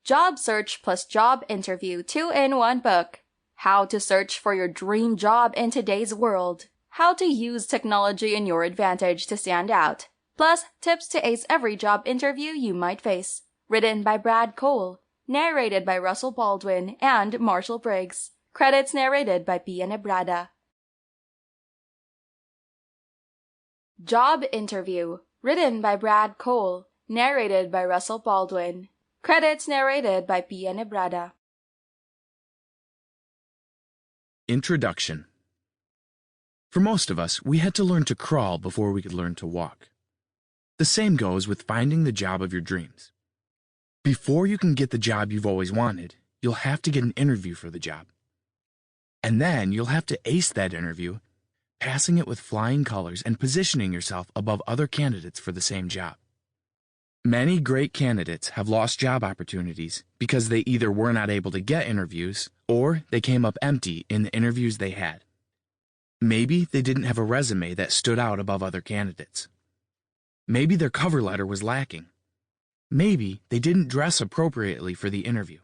Job search plus job interview 2-in-1 book. How to search for your dream job in today's world. How to use technology in your advantage to stand out. Plus, tips to ace every job interview you might face. Written by Brad Cole. Narrated by Russell Baldwin and Marshall Briggs. Credits narrated by Nebrada. Job Interview. Written by Brad Cole. Narrated by Russell Baldwin. Credits narrated by Nebrada. Introduction. For most of us, we had to learn to crawl before we could learn to walk. The same goes with finding the job of your dreams. Before you can get the job you've always wanted, you'll have to get an interview for the job. And then you'll have to ace that interview, passing it with flying colors and positioning yourself above other candidates for the same job. Many great candidates have lost job opportunities because they either were not able to get interviews or they came up empty in the interviews they had. Maybe they didn't have a resume that stood out above other candidates. Maybe their cover letter was lacking. Maybe they didn't dress appropriately for the interview.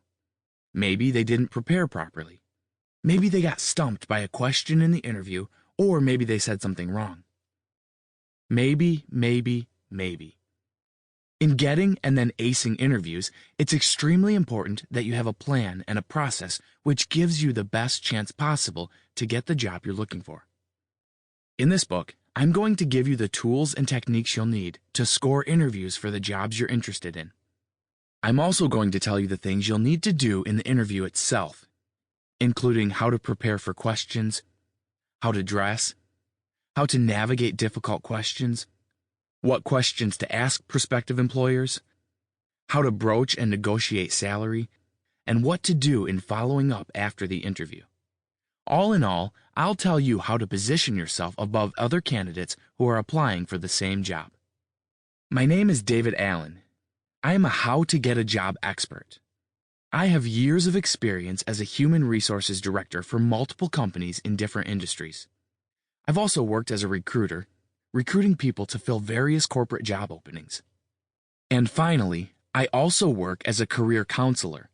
Maybe they didn't prepare properly. Maybe they got stumped by a question in the interview, or maybe they said something wrong. Maybe. In getting and then acing interviews, it's extremely important that you have a plan and a process which gives you the best chance possible to get the job you're looking for. In this book, I'm going to give you the tools and techniques you'll need to score interviews for the jobs you're interested in. I'm also going to tell you the things you'll need to do in the interview itself, including how to prepare for questions, how to dress, how to navigate difficult questions, what questions to ask prospective employers, how to broach and negotiate salary, and what to do in following up after the interview. All in all, I'll tell you how to position yourself above other candidates who are applying for the same job. My name is David Allen. I am a how-to-get-a-job expert. I have years of experience as a human resources director for multiple companies in different industries. I've also worked as a recruiter, recruiting people to fill various corporate job openings. And finally, I also work as a career counselor,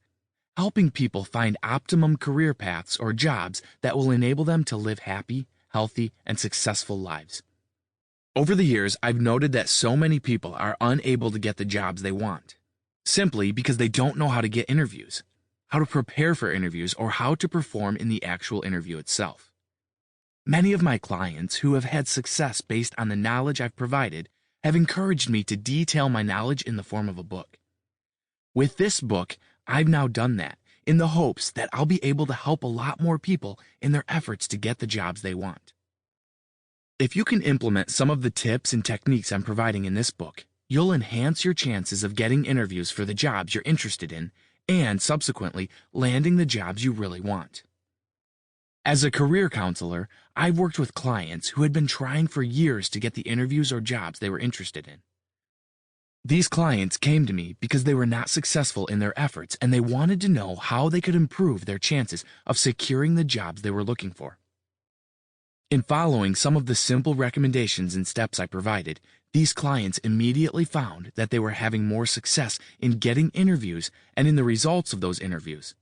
helping people find optimum career paths or jobs that will enable them to live happy, healthy, and successful lives. Over the years, I've noted that so many people are unable to get the jobs they want, simply because they don't know how to get interviews, how to prepare for interviews, or how to perform in the actual interview itself. Many of my clients who have had success based on the knowledge I've provided have encouraged me to detail my knowledge in the form of a book. With this book, I've now done that in the hopes that I'll be able to help a lot more people in their efforts to get the jobs they want. If you can implement some of the tips and techniques I'm providing in this book, you'll enhance your chances of getting interviews for the jobs you're interested in and, subsequently, landing the jobs you really want. As a career counselor, I've worked with clients who had been trying for years to get the interviews or jobs they were interested in. These clients came to me because they were not successful in their efforts and they wanted to know how they could improve their chances of securing the jobs they were looking for. In following some of the simple recommendations and steps I provided, these clients immediately found that they were having more success in getting interviews and in the results of those interviews.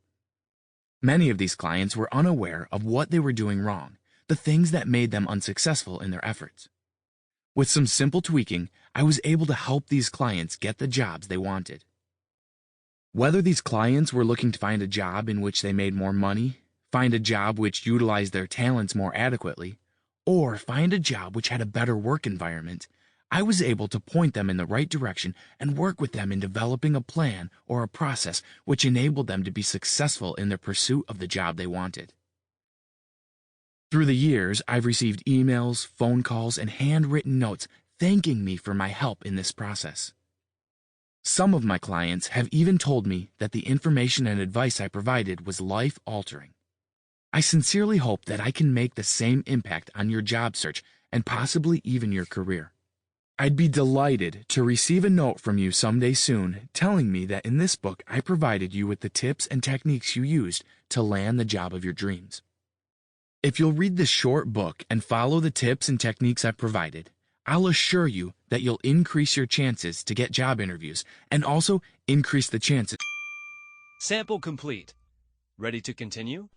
Many of these clients were unaware of what they were doing wrong, the things that made them unsuccessful in their efforts. With some simple tweaking, I was able to help these clients get the jobs they wanted. Whether these clients were looking to find a job in which they made more money, find a job which utilized their talents more adequately, or find a job which had a better work environment, I was able to point them in the right direction and work with them in developing a plan or a process which enabled them to be successful in their pursuit of the job they wanted. Through the years, I've received emails, phone calls, and handwritten notes thanking me for my help in this process. Some of my clients have even told me that the information and advice I provided was life-altering. I sincerely hope that I can make the same impact on your job search and possibly even your career. I'd be delighted to receive a note from you someday soon telling me that in this book I provided you with the tips and techniques you used to land the job of your dreams. If you'll read this short book and follow the tips and techniques I've provided, I'll assure you that you'll increase your chances to get job interviews and also increase the chances Sample complete. Ready to continue?